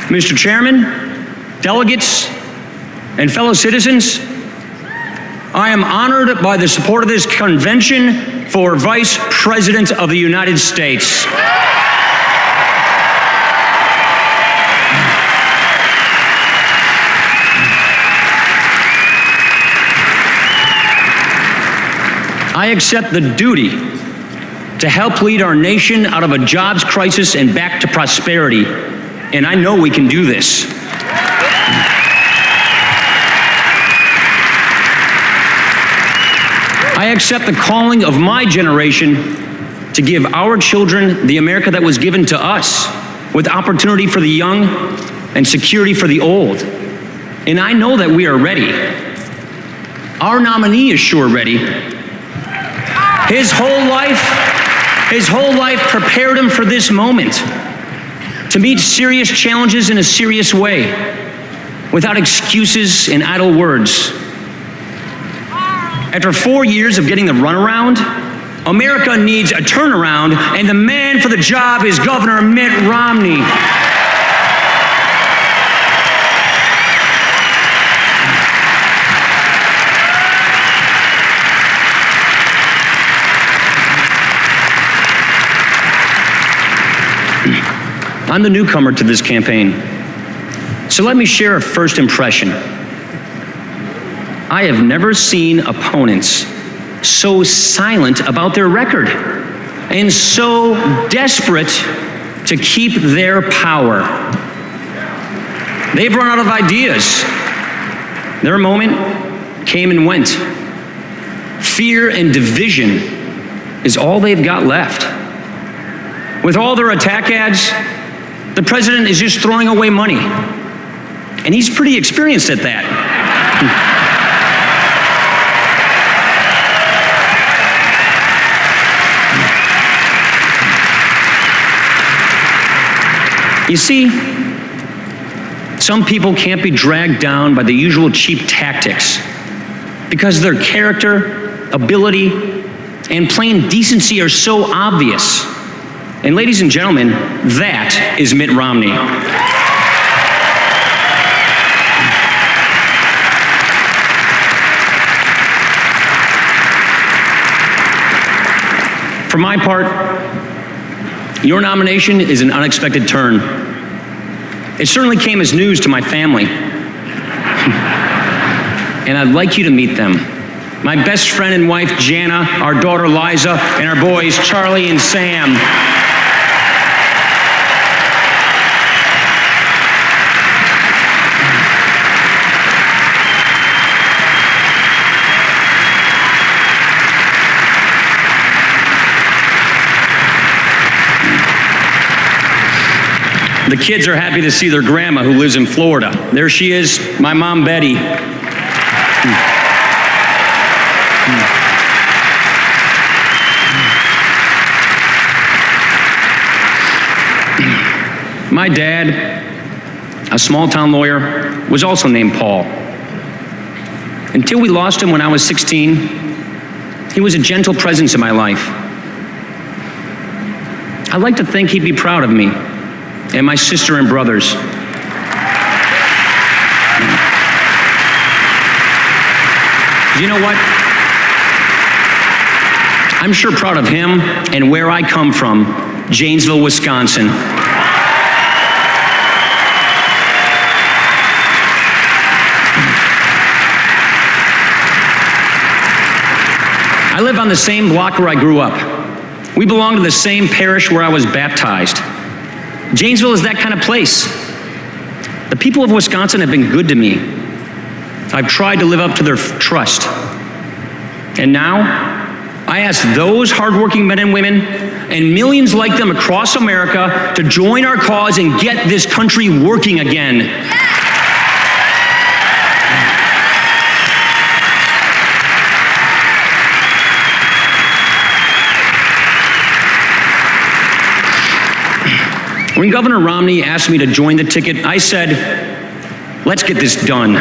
Mr. Chairman, delegates, and fellow citizens, I am honored by the support of this convention for Vice President of the United States. I accept the duty to help lead our nation out of a jobs crisis and back to prosperity, and I know we can do this. I accept the calling of my generation to give our children the America that was given to us, with opportunity for the young and security for the old. And I know that we are ready. Our nominee is sure ready. His whole life prepared him for this moment, to meet serious challenges in a serious way, without excuses and idle words. After 4 years of getting the runaround, America needs a turnaround, and the man for the job is Governor Mitt Romney. I'm the newcomer to this campaign, so let me share a first impression. I have never seen opponents so silent about their record and so desperate to keep their power. They've run out of ideas. Their moment came and went. Fear and division is all they've got left. With all their attack ads, the president is just throwing away money. And he's pretty experienced at that. You see, some people can't be dragged down by the usual cheap tactics because their character, ability, and plain decency are so obvious. And ladies and gentlemen, that is Mitt Romney. For my part, your nomination is an unexpected turn. It certainly came as news to my family. And I'd like you to meet them. My best friend and wife, Jana, our daughter, Liza, and our boys, Charlie and Sam. The kids are happy to see their grandma who lives in Florida. There she is, my mom, Betty. My dad, a small-town lawyer, was also named Paul. Until we lost him when I was 16, he was a gentle presence in my life. I'd like to think he'd be proud of me and my sister and brothers. You know what? I'm sure proud of him and where I come from, Janesville, Wisconsin. I live on the same block where I grew up. We belong to the same parish where I was baptized. Janesville is that kind of place. The people of Wisconsin have been good to me. I've tried to live up to their trust. And now, I ask those hardworking men and women and millions like them across America to join our cause and get this country working again. When Governor Romney asked me to join the ticket, I said, let's get this done.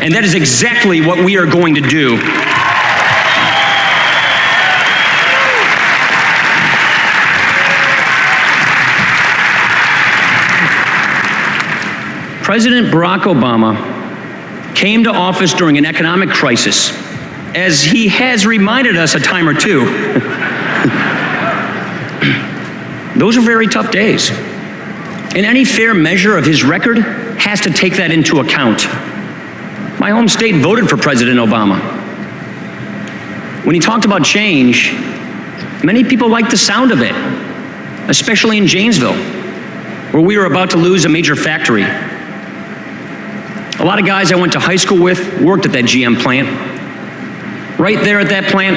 And that is exactly what we are going to do. President Barack Obama came to office during an economic crisis, as he has reminded us a time or two. Those are very tough days. And any fair measure of his record has to take that into account. My home state voted for President Obama. When he talked about change, many people liked the sound of it, especially in Janesville, where we were about to lose a major factory. A lot of guys I went to high school with worked at that GM plant. Right there at that plant,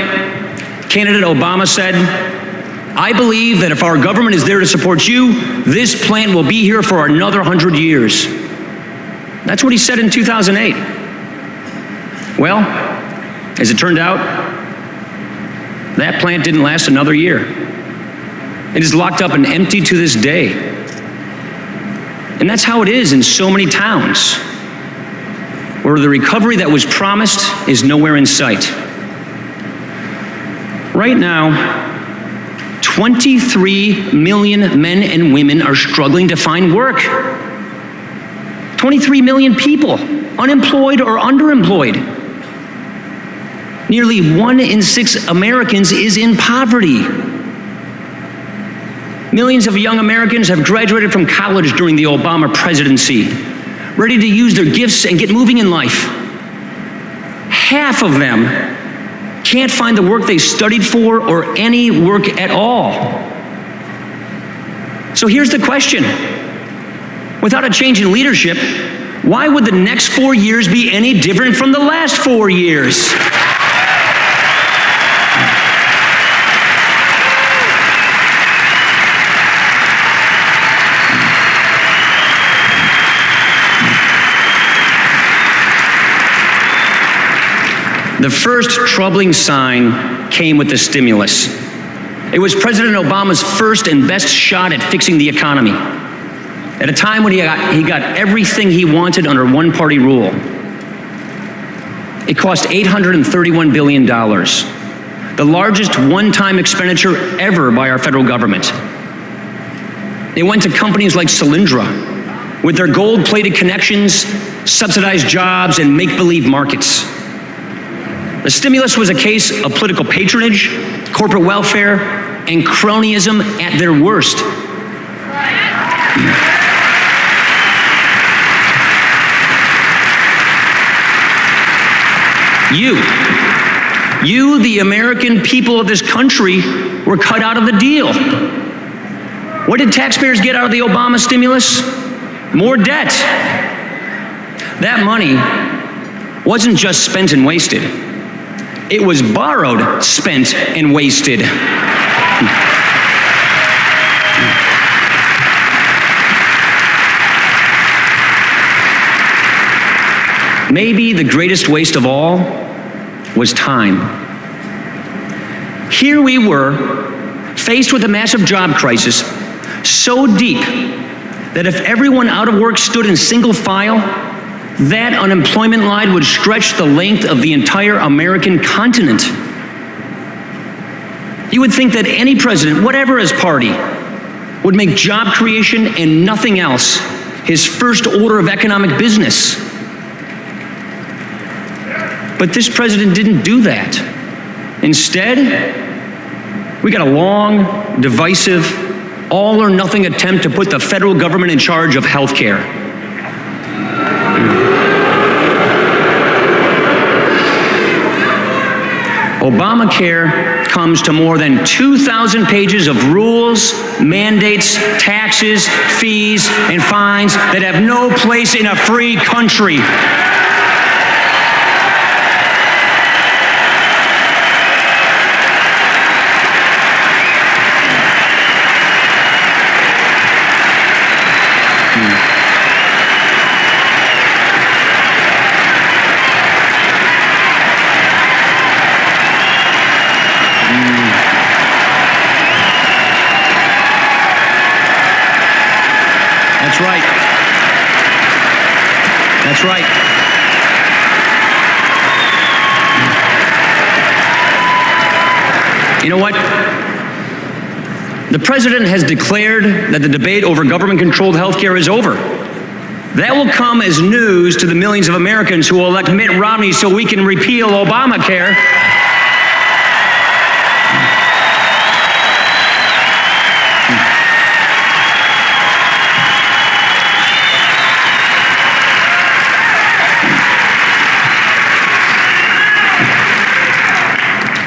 candidate Obama said, "I believe that if our government is there to support you, this plant will be here for another 100 years." That's what he said in 2008. Well, as it turned out, that plant didn't last another year. It is locked up and empty to this day. And that's how it is in so many towns, where the recovery that was promised is nowhere in sight. Right now, 23 million men and women are struggling to find work. 23 million people, unemployed or underemployed. Nearly 1 in 6 Americans is in poverty. Millions of young Americans have graduated from college during the Obama presidency, ready to use their gifts and get moving in life. Half of them can't find the work they studied for or any work at all. So here's the question. Without a change in leadership, why would the next 4 years be any different from the last 4 years? The first troubling sign came with the stimulus. It was President Obama's first and best shot at fixing the economy, at a time when he got everything he wanted under one-party rule. It cost $831 billion, the largest one-time expenditure ever by our federal government. It went to companies like Solyndra, with their gold-plated connections, subsidized jobs, and make-believe markets. The stimulus was a case of political patronage, corporate welfare, and cronyism at their worst. You, the American people of this country, were cut out of the deal. What did taxpayers get out of the Obama stimulus? More debt. That money wasn't just spent and wasted. It was borrowed, spent, and wasted. Maybe the greatest waste of all was time. Here we were, faced with a massive job crisis, so deep that if everyone out of work stood in single file, that unemployment line would stretch the length of the entire American continent. You would think that any president, whatever his party, would make job creation and nothing else his first order of economic business. But this president didn't do that. Instead, we got a long, divisive, all or nothing attempt to put the federal government in charge of health care. Obamacare comes to more than 2,000 pages of rules, mandates, taxes, fees, and fines that have no place in a free country. That's right. That's right. You know what? The president has declared that the debate over government-controlled health care is over. That will come as news to the millions of Americans who will elect Mitt Romney so we can repeal Obamacare.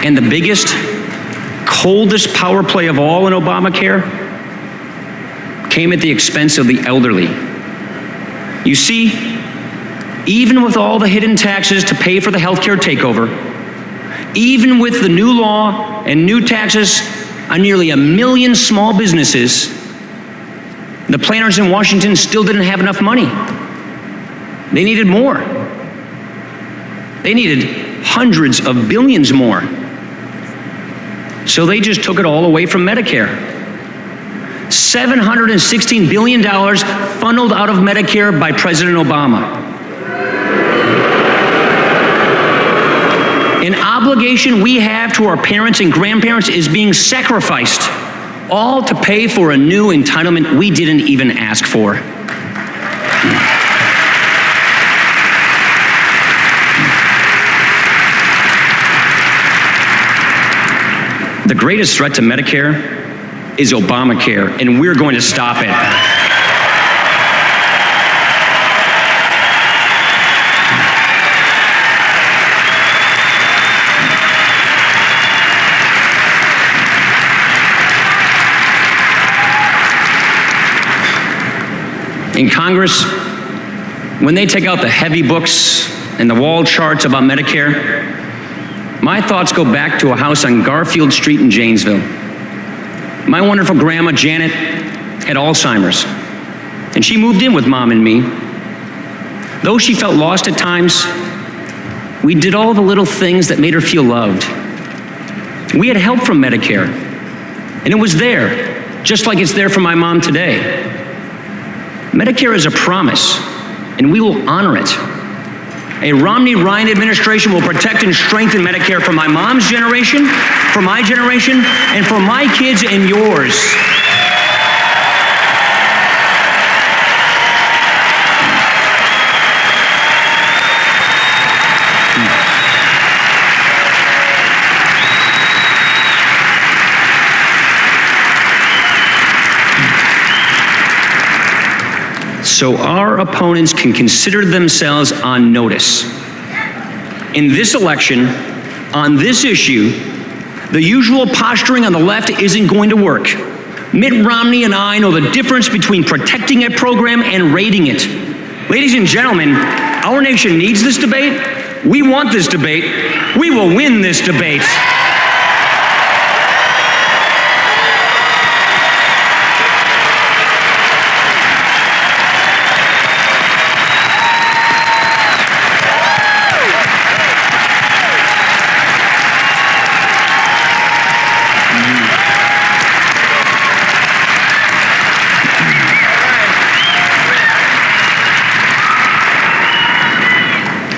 And the biggest, coldest power play of all in Obamacare came at the expense of the elderly. You see, even with all the hidden taxes to pay for the healthcare takeover, even with the new law and new taxes on nearly 1 million small businesses, the planners in Washington still didn't have enough money. They needed more. They needed hundreds of billions more. So they just took it all away from Medicare. $716 billion funneled out of Medicare by President Obama. An obligation we have to our parents and grandparents is being sacrificed, all to pay for a new entitlement we didn't even ask for. The greatest threat to Medicare is Obamacare, and we're going to stop it. In Congress, when they take out the heavy books and the wall charts about Medicare, my thoughts go back to a house on Garfield Street in Janesville. My wonderful grandma, Janet, had Alzheimer's, and she moved in with Mom and me. Though she felt lost at times, we did all the little things that made her feel loved. We had help from Medicare, and it was there, just like it's there for my mom today. Medicare is a promise, and we will honor it. A Romney-Ryan administration will protect and strengthen Medicare for my mom's generation, for my generation, and for my kids and yours. So our opponents can consider themselves on notice. In this election, on this issue, the usual posturing on the left isn't going to work. Mitt Romney and I know the difference between protecting a program and raiding it. Ladies and gentlemen, our nation needs this debate. We want this debate. We will win this debate.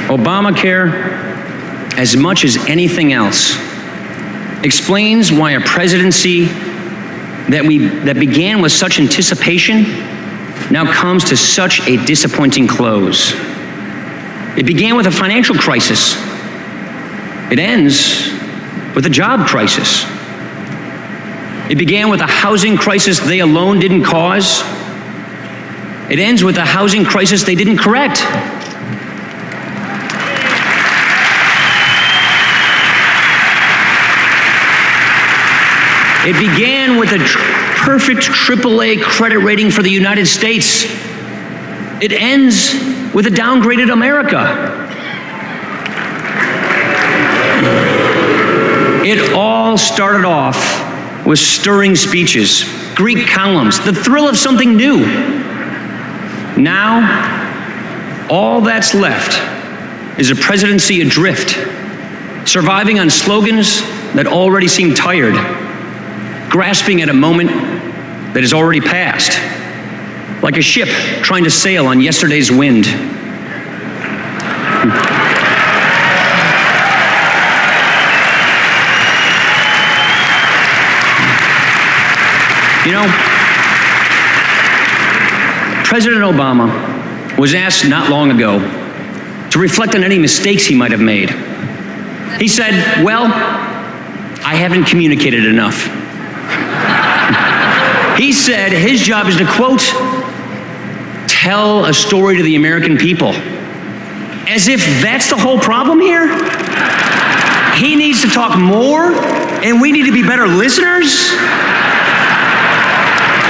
Obamacare, as much as anything else, explains why a presidency that began with such anticipation now comes to such a disappointing close. It began with a financial crisis. It ends with a job crisis. It began with a housing crisis they alone didn't cause. It ends with a housing crisis they didn't correct. It began with a perfect AAA credit rating for the United States. It ends with a downgraded America. It all started off with stirring speeches, Greek columns, the thrill of something new. Now, all that's left is a presidency adrift, surviving on slogans that already seem tired, grasping at a moment that has already passed, like a ship trying to sail on yesterday's wind. You know, President Obama was asked not long ago to reflect on any mistakes he might have made. He said, well, I haven't communicated enough. He said his job is to, quote, tell a story to the American people. As if that's the whole problem here? He needs to talk more, and we need to be better listeners?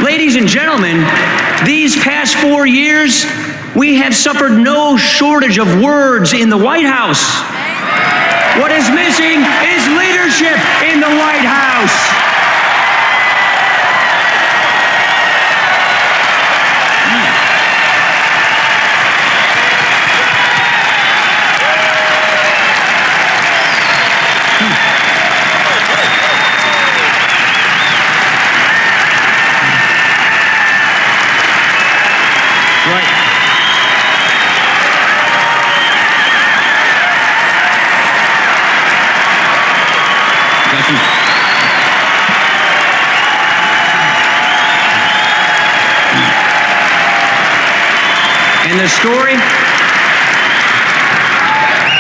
Ladies and gentlemen, these past 4 years, we have suffered no shortage of words in the White House. What is missing is leadership in the White House.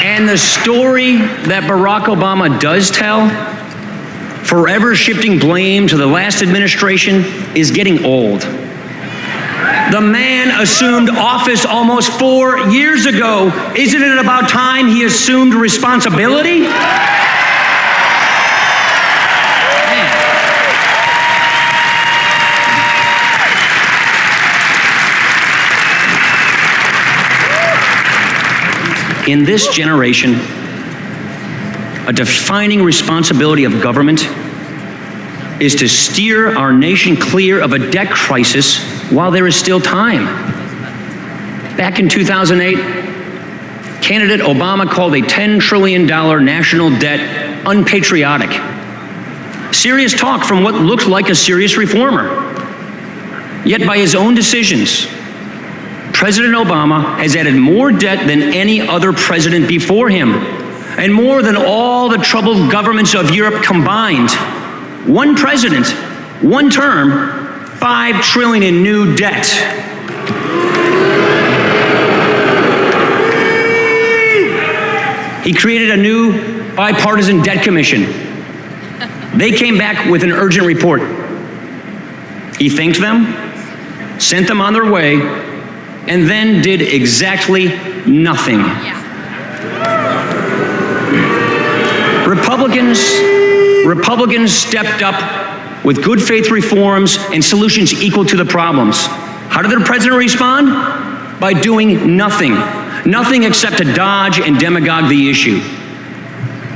And the story that Barack Obama does tell, forever shifting blame to the last administration, is getting old. The man assumed office almost 4 years ago. Isn't it about time he assumed responsibility? In this generation, a defining responsibility of government is to steer our nation clear of a debt crisis while there is still time. Back in 2008, candidate Obama called a $10 trillion national debt unpatriotic. Serious talk from what looked like a serious reformer. Yet by his own decisions, President Obama has added more debt than any other president before him, and more than all the troubled governments of Europe combined. One president, one term, $5 trillion in new debt. He created a new bipartisan debt commission. They came back with an urgent report. He thanked them, sent them on their way, and then did exactly nothing. Republicans stepped up with good faith reforms and solutions equal to the problems. How did the president respond? By doing nothing. Nothing except to dodge and demagogue the issue.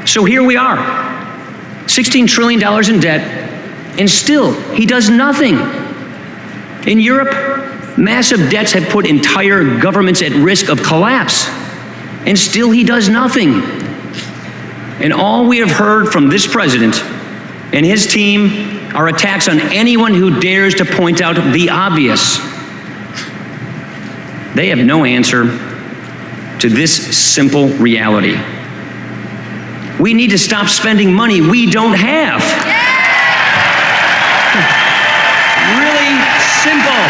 So here we are, $16 trillion in debt, and still he does nothing. In Europe, massive debts have put entire governments at risk of collapse, and still he does nothing. And all we have heard from this president and his team are attacks on anyone who dares to point out the obvious. They have no answer to this simple reality. We need to stop spending money we don't have. Really simple.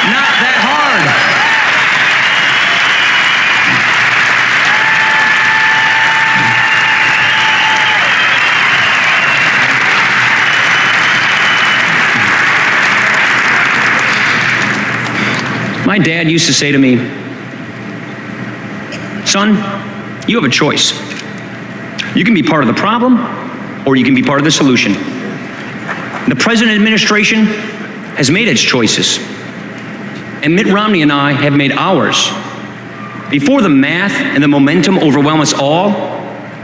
Not that hard. My dad used to say to me, son, you have a choice. You can be part of the problem, or you can be part of the solution. The present administration has made its choices, and Mitt Romney and I have made ours. Before the math and the momentum overwhelm us all,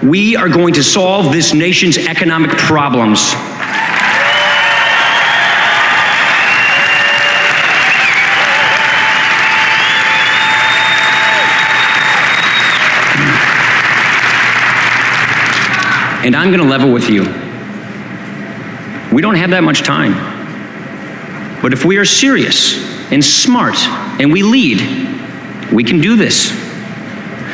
we are going to solve this nation's economic problems. And I'm going to level with you. We don't have that much time. But if we are serious and smart and we lead, we can do this.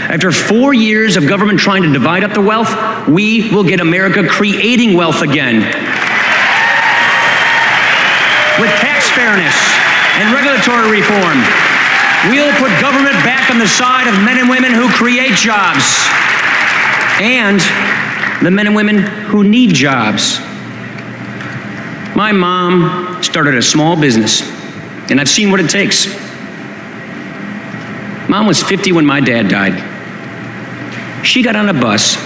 After 4 years of government trying to divide up the wealth, we will get America creating wealth again. With tax fairness and regulatory reform, We'll put government back on the side of men and women who create jobs and the men and women who need jobs. My mom started a small business, and I've seen what it takes. Mom was 50 when my dad died. She got on a bus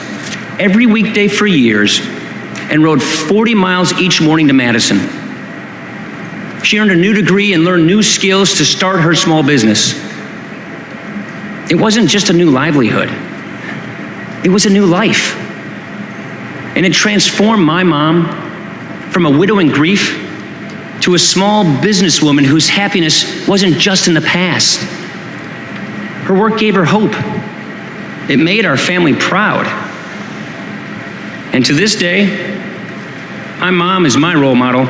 every weekday for years and rode 40 miles each morning to Madison. She earned a new degree and learned new skills to start her small business. It wasn't just a new livelihood. It was a new life. And it transformed my mom from a widow in grief to a small businesswoman whose happiness wasn't just in the past. Her work gave her hope. It made our family proud. And to this day, my mom is my role model.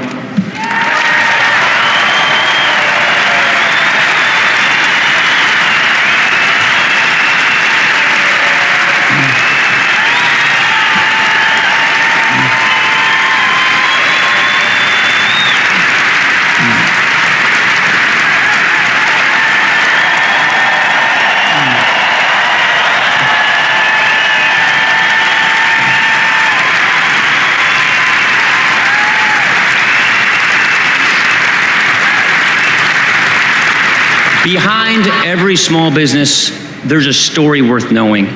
Behind every small business, there's a story worth knowing.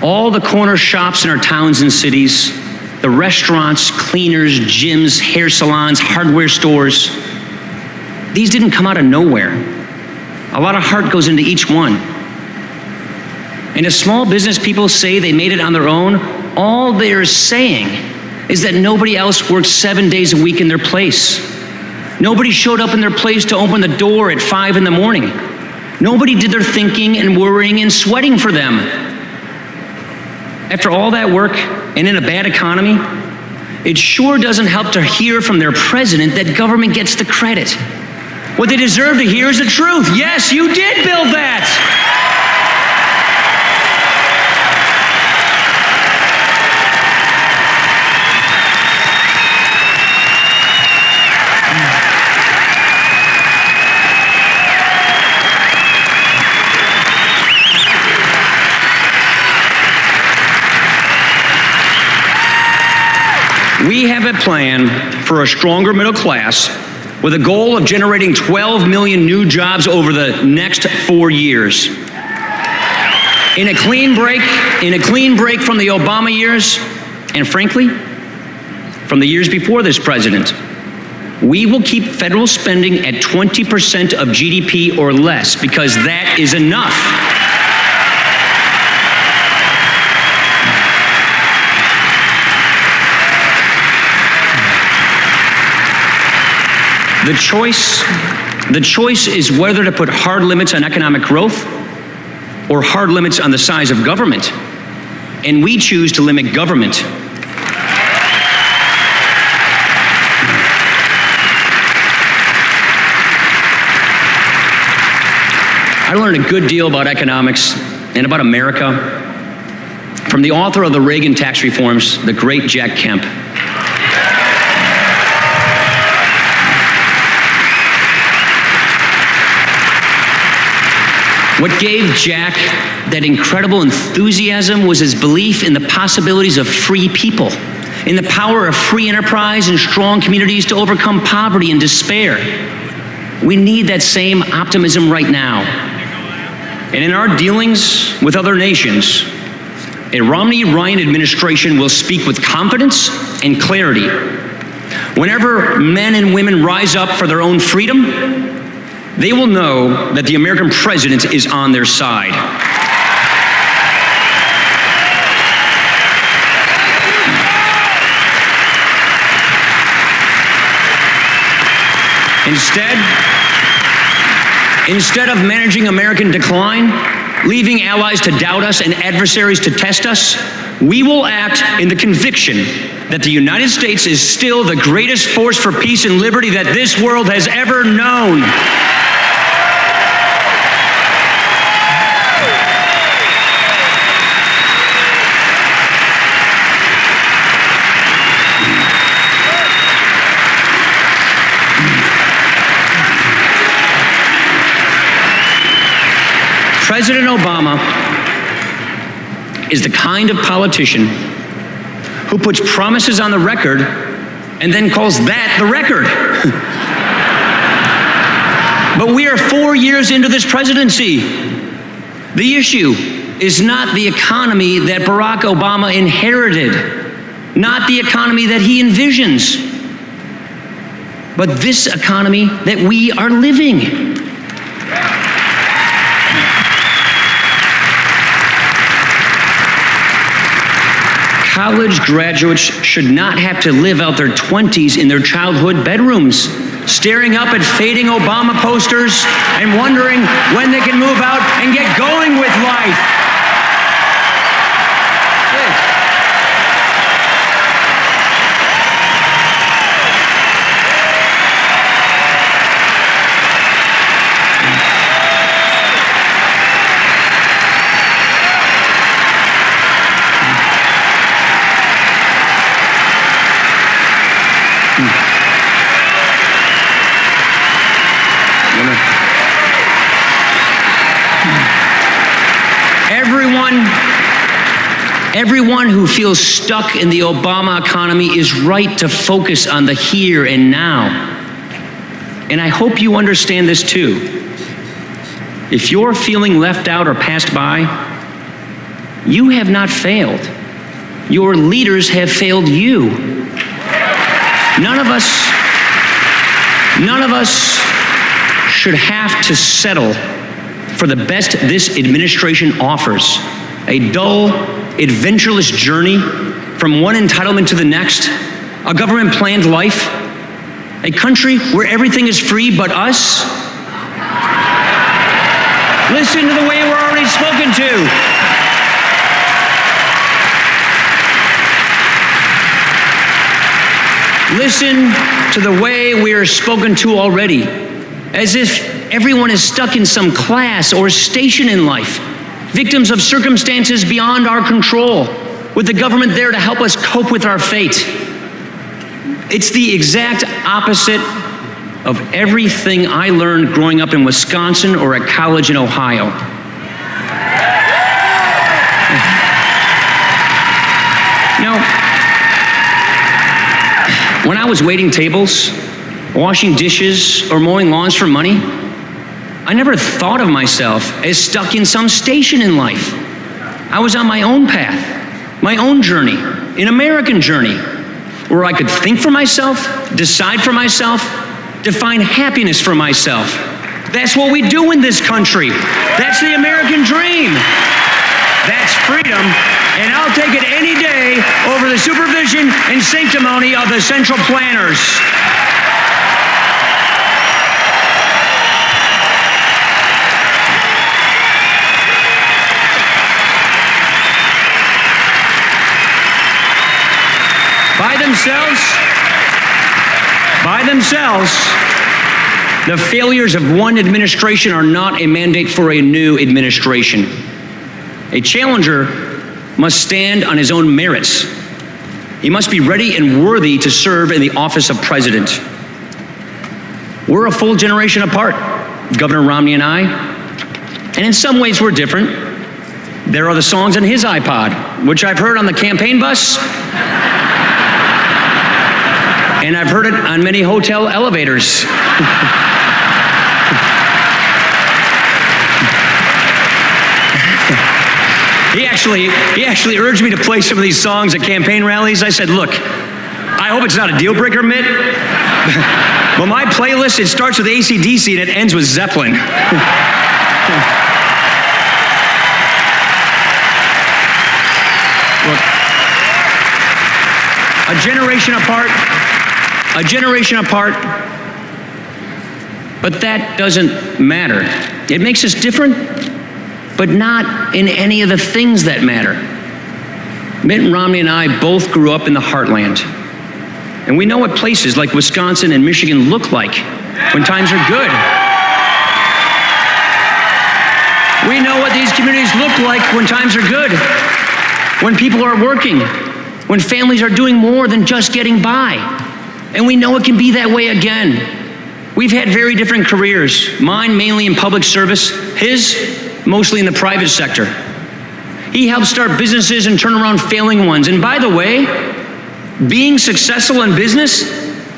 All the corner shops in our towns and cities, the restaurants, cleaners, gyms, hair salons, hardware stores, these didn't come out of nowhere. A lot of heart goes into each one. And if small business people say they made it on their own, all they're saying is that nobody else worked 7 days a week in their place. Nobody showed up in their place to open the door at 5 in the morning. Nobody did their thinking and worrying and sweating for them. After all that work and in a bad economy, it sure doesn't help to hear from their president that government gets the credit. What they deserve to hear is the truth. Yes, you did build that. We have a plan for a stronger middle class with a goal of generating 12 million new jobs over the next 4 years. In a clean break from the Obama years, and frankly, from the years before this president, we will keep federal spending at 20% of GDP or less because that is enough. The choice is whether to put hard limits on economic growth or hard limits on the size of government. And we choose to limit government. I learned a good deal about economics and about America from the author of the Reagan tax reforms, the great Jack Kemp. What gave Jack that incredible enthusiasm was his belief in the possibilities of free people, in the power of free enterprise and strong communities to overcome poverty and despair. We need that same optimism right now. And in our dealings with other nations, a Romney-Ryan administration will speak with confidence and clarity. Whenever men and women rise up for their own freedom, they will know that the American president is on their side. Instead of managing American decline, leaving allies to doubt us and adversaries to test us, we will act in the conviction that the United States is still the greatest force for peace and liberty that this world has ever known. President Obama is the kind of politician who puts promises on the record and then calls that the record. But we are 4 years into this presidency. The issue is not the economy that Barack Obama inherited, not the economy that he envisions, but this economy that we are living. College graduates should not have to live out their 20s in their childhood bedrooms, staring up at fading Obama posters and wondering when they can move out and get going with life. Everyone who feels stuck in the Obama economy is right to focus on the here and now. And I hope you understand this too. If you're feeling left out or passed by, you have not failed. Your leaders have failed you. None of us should have to settle for the best this administration offers. A dull, adventureless journey from one entitlement to the next, a government-planned life, a country where everything is free but us. Listen to the way we're already spoken to. Listen to the way we are spoken to already, as if everyone is stuck in some class or station in life, victims of circumstances beyond our control, with the government there to help us cope with our fate. It's the exact opposite of everything I learned growing up in Wisconsin or at college in Ohio. Now, when I was waiting tables, washing dishes, or mowing lawns for money, I never thought of myself as stuck in some station in life. I was on my own path, my own journey, an American journey, where I could think for myself, decide for myself, define happiness for myself. That's what we do in this country. That's the American dream. That's freedom, and I'll take it any day over the supervision and sanctimony of the central planners. By themselves, the failures of one administration are not a mandate for a new administration. A challenger must stand on his own merits. He must be ready and worthy to serve in the office of president. We're a full generation apart, Governor Romney and I, and in some ways we're different. There are the songs on his iPod, which I've heard on the campaign bus, and I've heard it on many hotel elevators. He actually urged me to play some of these songs at campaign rallies. I said, look, I hope it's not a deal breaker, Mitt, but my playlist, it starts with AC/DC and it ends with Zeppelin. Look, a generation apart, but that doesn't matter. It makes us different, but not in any of the things that matter. Mitt Romney and I both grew up in the heartland, and we know what places like Wisconsin and Michigan look like when times are good. We know what these communities look like when times are good, when people are working, when families are doing more than just getting by. And we know it can be that way again. We've had very different careers, mine mainly in public service, his mostly in the private sector. He helped start businesses and turn around failing ones. And by the way, being successful in business,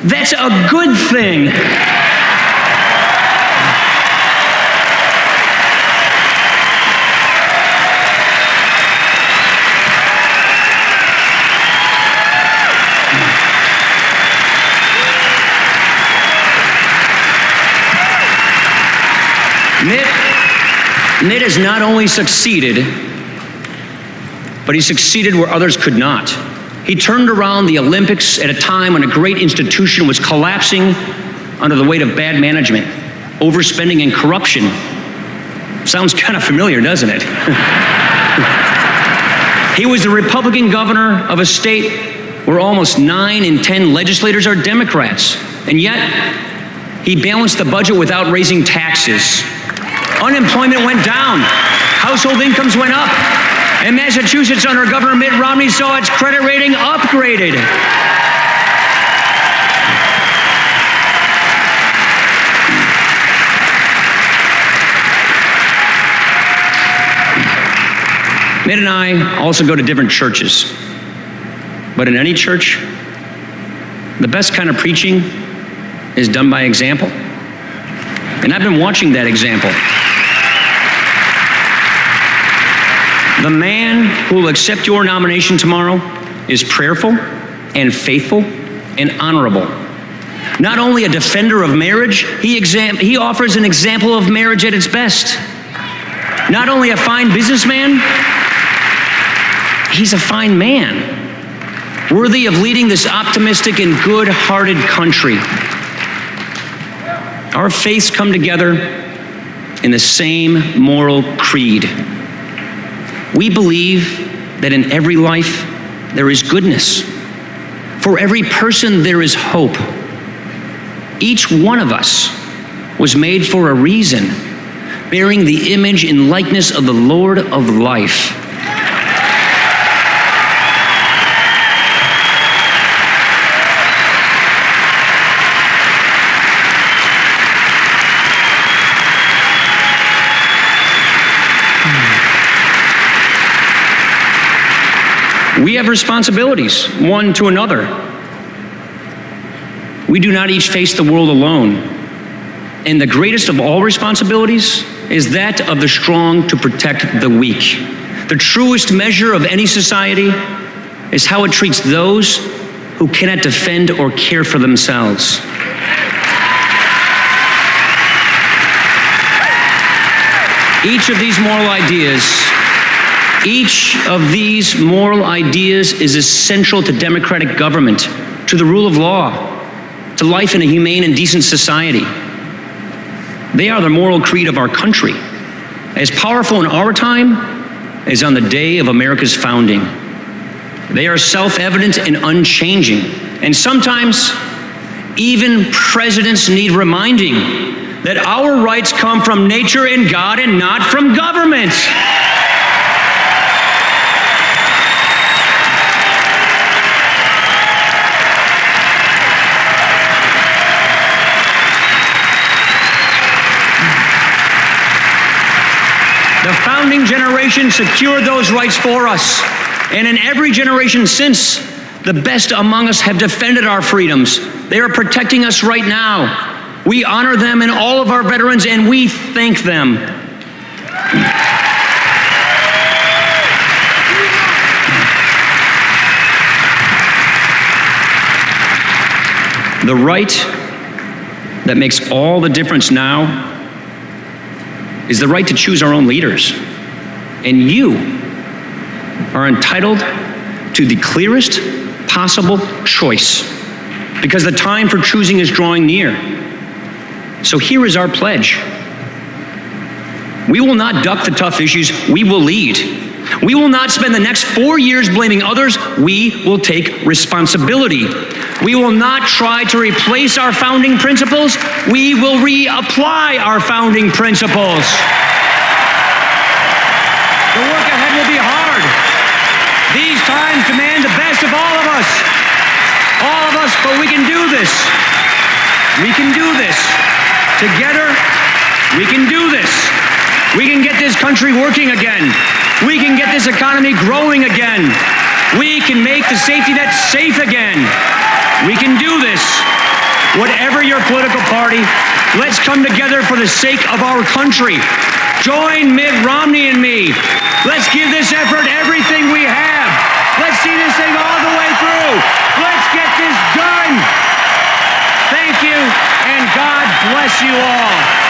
that's a good thing. Nit has not only succeeded, but he succeeded where others could not. He turned around the Olympics at a time when a great institution was collapsing under the weight of bad management, overspending, and corruption. Sounds kind of familiar, doesn't it? He was the Republican governor of a state where almost 9 in 10 legislators are Democrats, and yet he balanced the budget without raising taxes. Unemployment went down, household incomes went up, and Massachusetts under Governor Mitt Romney saw its credit rating upgraded. Mitt and I also go to different churches, but in any church, the best kind of preaching is done by example. And I've been watching that example. The man who will accept your nomination tomorrow is prayerful and faithful and honorable. Not only a defender of marriage, he offers an example of marriage at its best. Not only a fine businessman, he's a fine man, worthy of leading this optimistic and good-hearted country. Our faiths come together in the same moral creed. We believe that in every life there is goodness. For every person there is hope. Each one of us was made for a reason, bearing the image and likeness of the Lord of life. We have responsibilities, one to another. We do not each face the world alone. And the greatest of all responsibilities is that of the strong to protect the weak. The truest measure of any society is how it treats those who cannot defend or care for themselves. Each of these moral ideas is essential to democratic government, to the rule of law, to life in a humane and decent society. They are the moral creed of our country, as powerful in our time as on the day of America's founding. They are self-evident and unchanging, and sometimes even presidents need reminding that our rights come from nature and God and not from government. The founding generation secured those rights for us, and in every generation since, the best among us have defended our freedoms. They are protecting us right now. We honor them and all of our veterans, and we thank them. The right that makes all the difference now is the right to choose our own leaders. And you are entitled to the clearest possible choice, because the time for choosing is drawing near. So here is our pledge. We will not duck the tough issues, we will lead. We will not spend the next 4 years blaming others, we will take responsibility. We will not try to replace our founding principles, we will reapply our founding principles. The work ahead will be hard. These times demand the best of all of us, but we can do this. We can do this. Together, we can do this. We can get this country working again. We can get this economy growing again. We can make the safety net safe again. We can do this. Whatever your political party, let's come together for the sake of our country. Join Mitt Romney and me. Let's give this effort everything we have. Let's see this thing all the way through. Let's get this done. Thank you, and God bless you all.